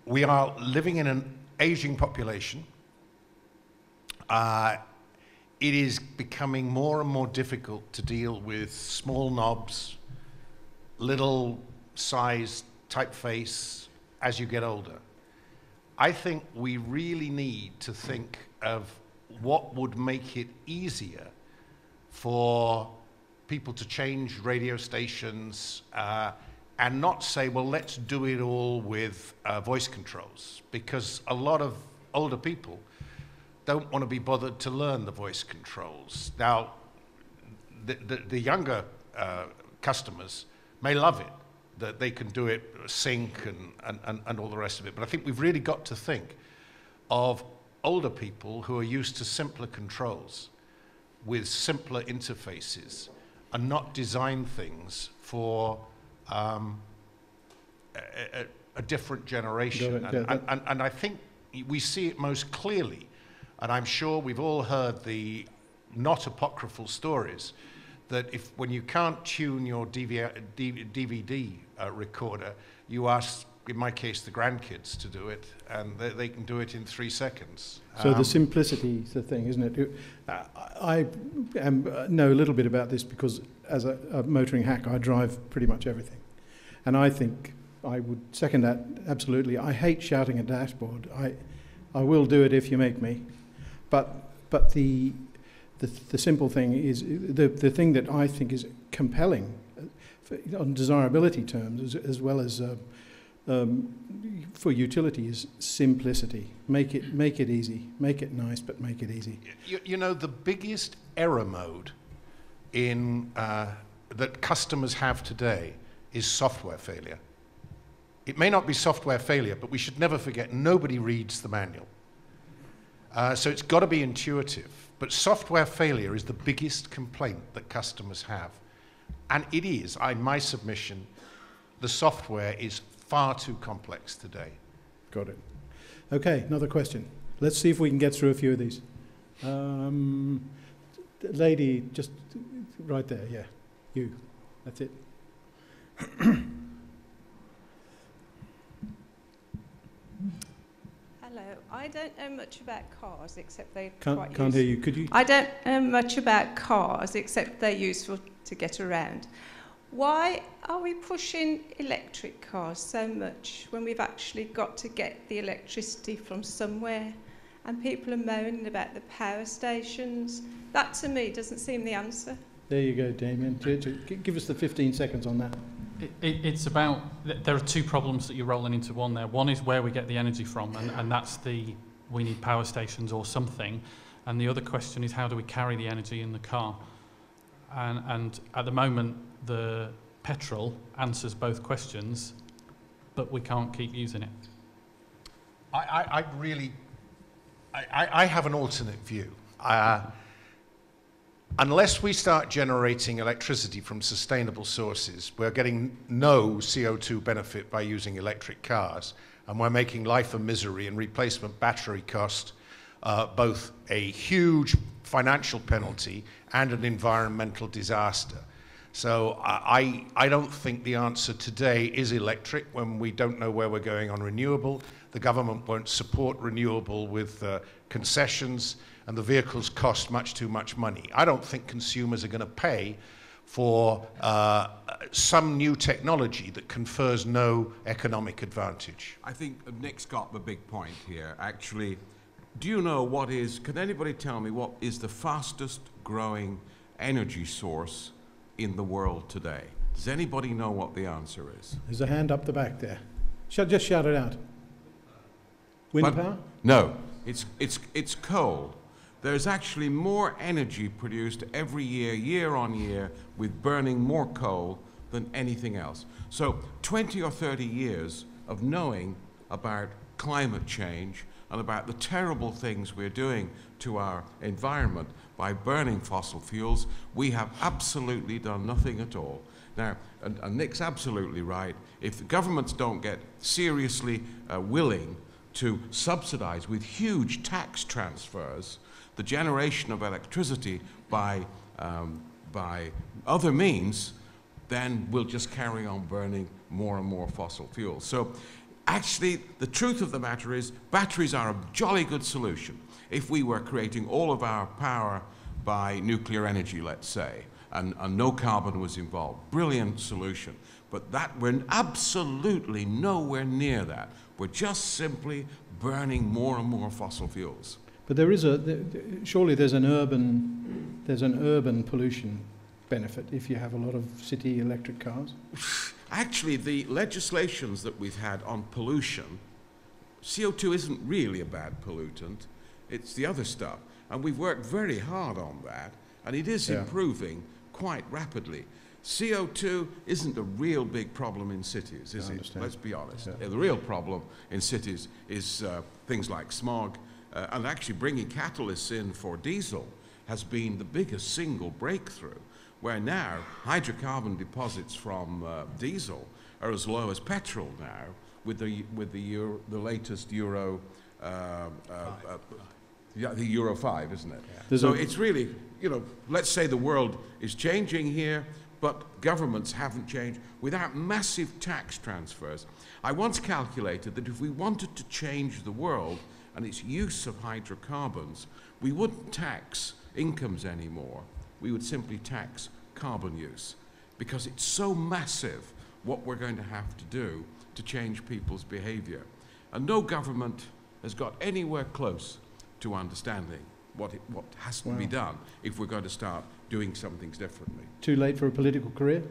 we are living in an aging population. It is becoming more and more difficult to deal with small knobs, little size typeface as you get older. I think we really need to think of what would make it easier for people to change radio stations and not say, well, let's do it all with voice controls, because a lot of older people don't want to be bothered to learn the voice controls. Now, the younger customers may love it, that they can do it sync and all the rest of it. But I think we've really got to think of older people who are used to simpler controls with simpler interfaces and not design things for a different generation. And I think we see it most clearly. And I'm sure we've all heard the not apocryphal stories that when you can't tune your DVD recorder, you ask, in my case, the grandkids to do it, and they can do it in 3 seconds. So the simplicity is the thing, isn't it? I know a little bit about this because as a motoring hack, I drive pretty much everything. And I think I would second that absolutely. I hate shouting at dashboard. I will do it if you make me. But the simple thing is the thing that I think is compelling on desirability terms as well as for utility is simplicity. Make it easy. Make it nice, but make it easy. You know, the biggest error mode in that customers have today is software failure. It may not be software failure, but we should never forget nobody reads the manual. So it's got to be intuitive. But software failure is the biggest complaint that customers have. And it is, in my submission, the software is far too complex today. Got it. Okay, another question. Let's see if we can get through a few of these. The lady just right there, yeah. You. That's it. Hello. I don't know much about cars except they're Can't hear you. Could you? I don't know much about cars except they're useful to get around. Why are we pushing electric cars so much when we've actually got to get the electricity from somewhere? And people are moaning about the power stations. That to me doesn't seem the answer. There you go, Damien. Give us the 15 seconds on that. It's about, there are two problems that you're rolling into one there. One is where we get the energy from, and that's we need power stations or something. And the other question is, how do we carry the energy in the car? And at the moment, the petrol answers both questions, but we can't keep using it. I have an alternate view. Unless we start generating electricity from sustainable sources, we're getting no CO2 benefit by using electric cars, and we're making life a misery and replacement battery cost both a huge financial penalty and an environmental disaster. So I don't think the answer today is electric when we don't know where we're going on renewable. The government won't support renewable with concessions, and the vehicles cost much too much money. I don't think consumers are going to pay for some new technology that confers no economic advantage. I think Nick's got the big point here. Actually, do you know can anybody tell me what is the fastest growing energy source in the world today? Does anybody know what the answer is? There's a hand up the back there. Just shout it out. Wind power? No, it's coal. There's actually more energy produced every year, year on year, with burning more coal than anything else. So 20 or 30 years of knowing about climate change and about the terrible things we're doing to our environment by burning fossil fuels, we have absolutely done nothing at all. Now, and Nick's absolutely right, if the governments don't get seriously willing to subsidize with huge tax transfers the generation of electricity by other means, then we'll just carry on burning more and more fossil fuels. So actually, the truth of the matter is batteries are a jolly good solution. If we were creating all of our power by nuclear energy, let's say, and no carbon was involved, brilliant solution. But that we're absolutely nowhere near that. We're just simply burning more and more fossil fuels. But there is surely there's an urban pollution benefit if you have a lot of city electric cars. Actually, the legislations that we've had on pollution, CO2 isn't really a bad pollutant, it's the other stuff. And we've worked very hard on that, and it is improving quite rapidly. CO2 isn't a real big problem in cities, is it? Let's be honest. Yeah. The real problem in cities is things like smog, and actually bringing catalysts in for diesel has been the biggest single breakthrough, where now hydrocarbon deposits from diesel are as low as petrol now with the latest Euro the Euro 5, isn't it? Yeah. So it's really, let's say the world is changing here, but governments haven't changed without massive tax transfers. I once calculated that if we wanted to change the world and its use of hydrocarbons, we wouldn't tax incomes anymore. We would simply tax carbon use, because it's so massive what we're going to have to do to change people's behavior. And no government has got anywhere close to understanding what has to be done if we're going to start doing some things differently. Too late for a political career?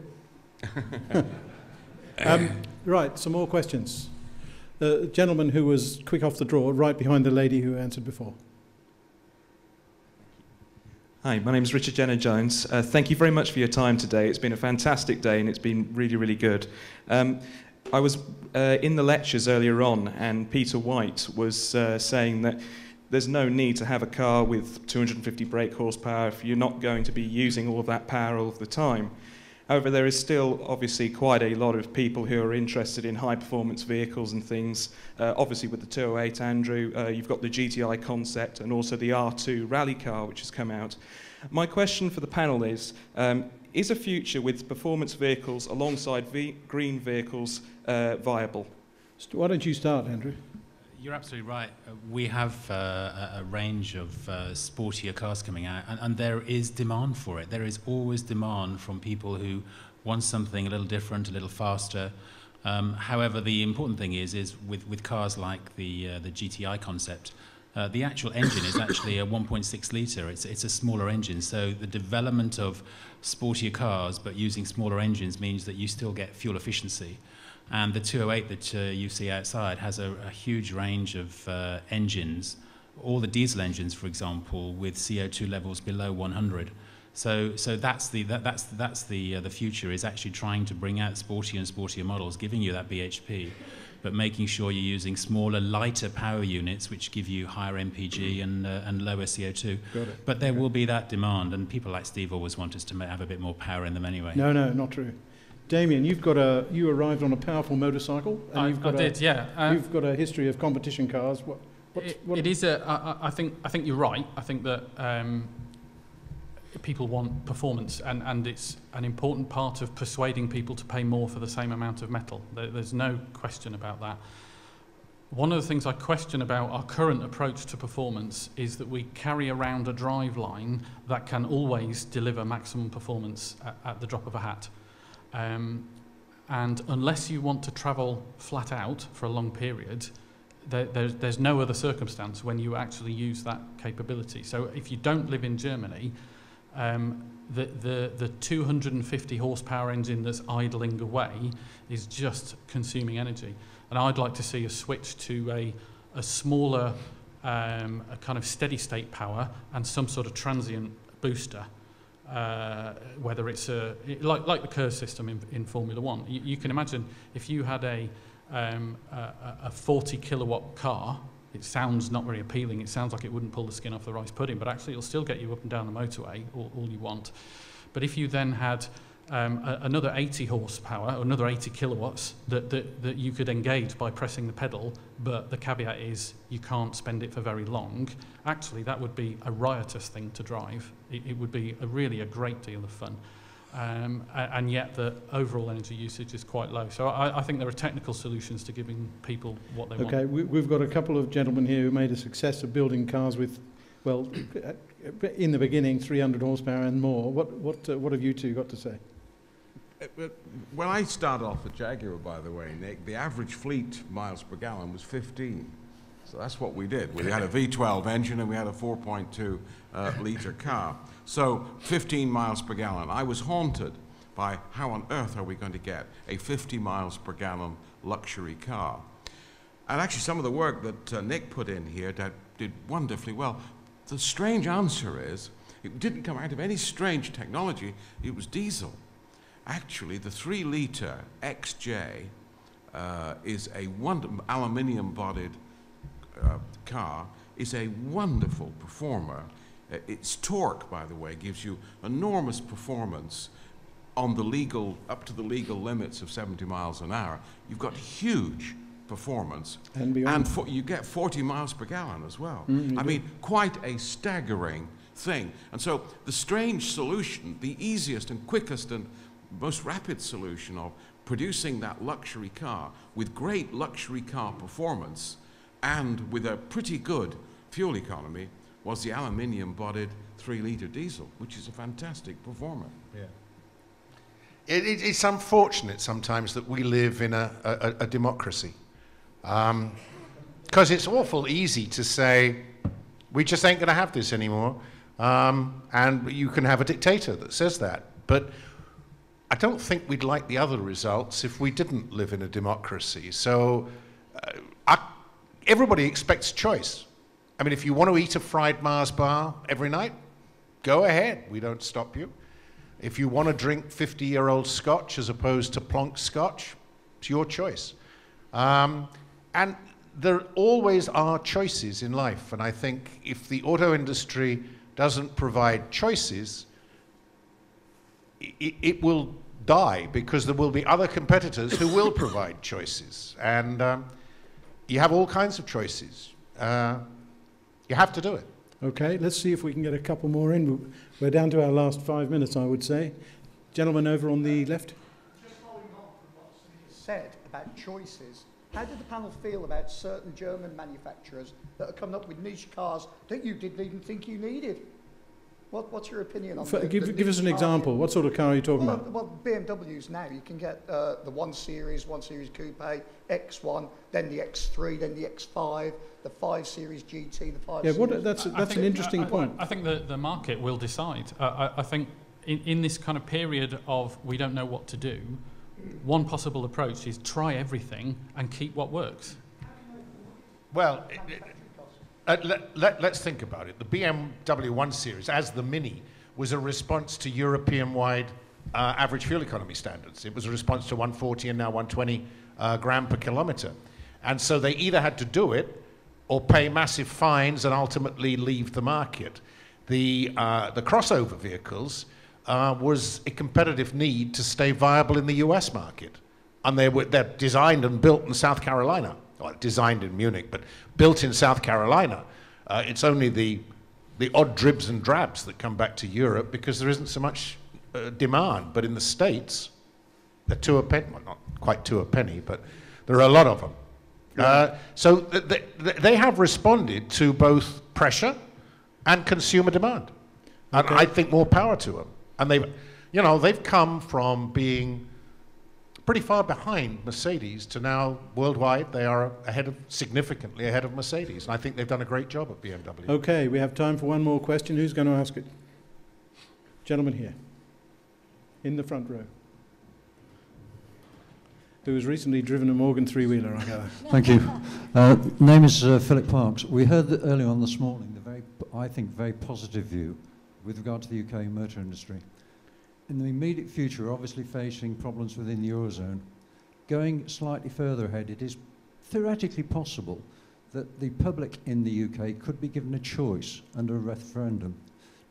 Right, some more questions. The gentleman who was quick off the draw, right behind the lady who answered before. Hi, my name is Richard Jenner-Jones. Thank you very much for your time today. It's been a fantastic day and it's been really, really good. I was in the lectures earlier on, and Peter White was saying that there's no need to have a car with 250 brake horsepower if you're not going to be using all of that power all of the time. However, there is still obviously quite a lot of people who are interested in high-performance vehicles and things. Obviously with the 208 Andrew, you've got the GTI concept and also the R2 rally car which has come out. My question for the panel is a future with performance vehicles alongside green vehicles viable? Why don't you start, Andrew? You're absolutely right. We have a range of sportier cars coming out, and there is demand for it. There is always demand from people who want something a little different, a little faster. However, the important thing is with cars like the GTI concept, the actual engine is actually a 1.6 litre. It's a smaller engine, so the development of sportier cars but using smaller engines means that you still get fuel efficiency. And the 208 that you see outside has a huge range of engines, all the diesel engines, for example, with CO2 levels below 100. So that's the future, is actually trying to bring out sportier and sportier models, giving you that BHP, but making sure you're using smaller, lighter power units, which give you higher MPG and lower CO2. Got it. But there will be that demand, and people like Steve always want us to have a bit more power in them anyway. No, not true. Damien, you arrived on a powerful motorcycle. And I did, yeah. You've got a history of competition cars. It is I think you're right. I think that people want performance, and it's an important part of persuading people to pay more for the same amount of metal. There's no question about that. One of the things I question about our current approach to performance is that we carry around a driveline that can always deliver maximum performance at the drop of a hat. And unless you want to travel flat out for a long period, there's no other circumstance when you actually use that capability. So if you don't live in Germany, the 250 horsepower engine that's idling away is just consuming energy. And I'd like to see a switch to a smaller, a kind of steady state power and some sort of transient booster. Whether it's like the Curve system in Formula One. You can imagine if you had a 40 kilowatt car, it sounds not very appealing. It sounds like it wouldn't pull the skin off the rice pudding, but actually it'll still get you up and down the motorway all you want. But if you then had another 80 horsepower or another 80 kilowatts that you could engage by pressing the pedal, but the caveat is you can't spend it for very long, actually that would be a riotous thing to drive. It would be really a great deal of fun. And yet the overall energy usage is quite low. So I think there are technical solutions to giving people what they want. Okay, we've got a couple of gentlemen here who made a success of building cars with, well, in the beginning, 300 horsepower and more. What have you two got to say? When I started off at Jaguar, by the way, Nick, the average fleet miles per gallon was 15. So that's what we did. We had a V12 engine and we had a 4.2 litre car. So 15 miles per gallon. I was haunted by how on earth are we going to get a 50 miles per gallon luxury car. And actually some of the work that Nick put in here did wonderfully well. The strange answer is, it didn't come out of any strange technology, it was diesel. Actually, the 3-litre XJ is a aluminium-bodied car, is a wonderful performer. Its torque, by the way, gives you enormous performance on the legal, up to the legal limits of 70 miles an hour. You've got huge performance, and you get 40 miles per gallon as well. I mean, quite a staggering thing. And so the strange solution, the easiest and quickest and most rapid solution of producing that luxury car with great luxury car performance and with a pretty good fuel economy was the aluminium-bodied 3-litre diesel, which is a fantastic performer. Yeah. It's unfortunate sometimes that we live in a democracy, because it's awful easy to say, we just ain't going to have this anymore, and you can have a dictator that says that. But I don't think we'd like the other results if we didn't live in a democracy. So everybody expects choice. I mean, if you want to eat a fried Mars bar every night, go ahead. We don't stop you. If you want to drink 50-year-old scotch as opposed to plonk scotch, it's your choice. And there always are choices in life. And I think if the auto industry doesn't provide choices, it will die, because there will be other competitors who will provide choices. And you have all kinds of choices. You have to do it. Okay, let's see if we can get a couple more in. We're down to our last 5 minutes, I would say. Gentleman over on the left. Just following on from what you said about choices, how did the panel feel about certain German manufacturers that are coming up with niche cars that you didn't even think you needed? What's your opinion on that? Give us an example. What sort of car are you talking about? Well, BMWs now, you can get the 1 Series Coupe, X1, then the X3, then the X5, the 5 Series GT, the 5 Yeah, Series... that's an interesting point. I think the market will decide. I think in this kind of period of we don't know what to do, one possible approach is try everything and keep what works. Well, let's think about it. The BMW 1 Series, as the Mini, was a response to European-wide average fuel economy standards. It was a response to 140 and now 120 gram per kilometre. And so they either had to do it or pay massive fines and ultimately leave the market. The crossover vehicles was a competitive need to stay viable in the US market. And they're designed and built in South Carolina. Well, designed in Munich, but built in South Carolina. It's only the odd dribs and drabs that come back to Europe because there isn't so much demand. But in the States, they're 2 a penny, well, not quite 2 a penny, but there are a lot of them. So they have responded to both pressure and consumer demand. And I think more power to them. And they've come from being pretty far behind Mercedes to now worldwide they are significantly ahead of Mercedes. And I think they've done a great job at BMW. Okay, we have time for one more question. Who's going to ask it? Gentleman here, in the front row, who has recently driven a Morgan three-wheeler, I gather. Thank you. Name is Philip Parks. We heard that earlier on this morning I think very positive view with regard to the UK motor industry. In the immediate future, we're obviously facing problems within the Eurozone. Going slightly further ahead, it is theoretically possible that the public in the UK could be given a choice under a referendum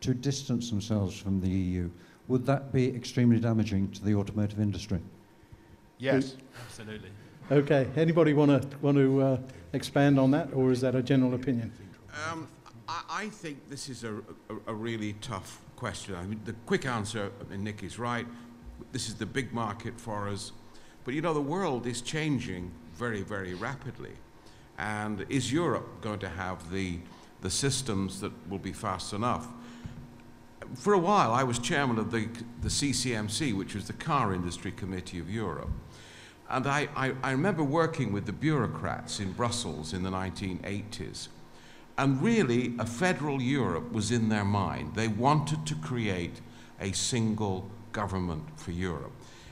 to distance themselves from the EU. Would that be extremely damaging to the automotive industry? Yes. Absolutely. Okay, anybody want to expand on that, or is that a general opinion? I think this is a really tough question. I mean, the quick answer, and Nick is right, this is the big market for us. But you know, the world is changing very, very rapidly. And is Europe going to have the systems that will be fast enough? For a while, I was chairman of the CCMC, which was the Car Industry Committee of Europe. And I remember working with the bureaucrats in Brussels in the 1980s. And really, a federal Europe was in their mind. They wanted to create a single government for Europe.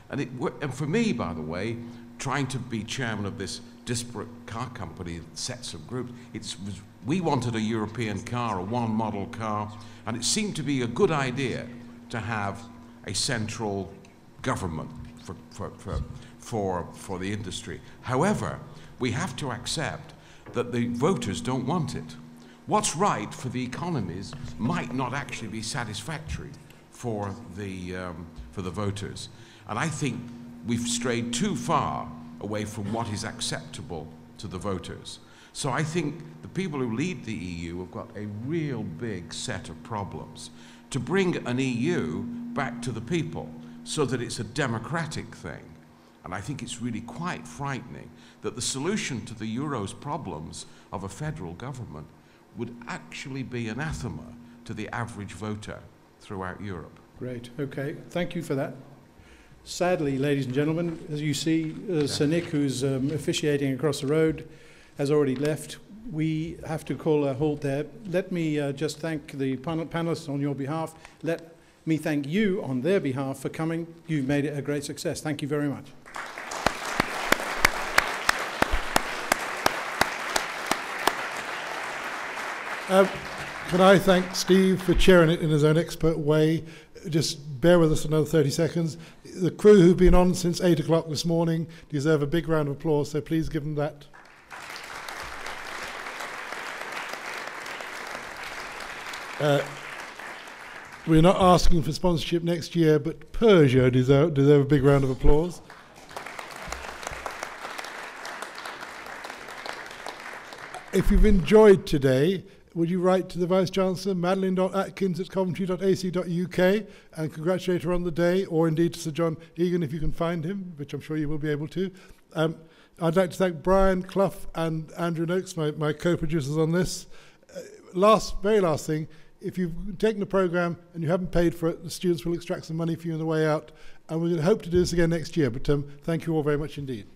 And for me, by the way, trying to be chairman of this disparate car company, sets of groups, we wanted a European car, a one-model car, and it seemed to be a good idea to have a central government for the industry. However, we have to accept that the voters don't want it. What's right for the economies might not actually be satisfactory for the voters. And I think we've strayed too far away from what is acceptable to the voters. So I think the people who lead the EU have got a real big set of problems to bring an EU back to the people so that it's a democratic thing. And I think it's really quite frightening that the solution to the Euro's problems of a federal government would actually be anathema to the average voter throughout Europe. Great, okay, thank you for that. Sadly, ladies and gentlemen, as you see, Sir Nick, who's officiating across the road, has already left. We have to call a halt there. Let me just thank the panelists on your behalf. Let me thank you on their behalf for coming. You've made it a great success. Thank you very much. Can I thank Steve for chairing it in his own expert way? Just bear with us another 30 seconds. The crew who've been on since 8 o'clock this morning deserve a big round of applause, so please give them that. We're not asking for sponsorship next year, but Peugeot deserve a big round of applause. If you've enjoyed today, would you write to the Vice-Chancellor, madeline.atkins@coventry.ac.uk, and congratulate her on the day, or indeed to Sir John Egan if you can find him, which I'm sure you will be able to. I'd like to thank Brian Clough and Andrew Noakes, my co-producers on this. Very last thing, if you've taken the programme and you haven't paid for it, the students will extract some money for you on the way out, and we're going to hope to do this again next year, but thank you all very much indeed.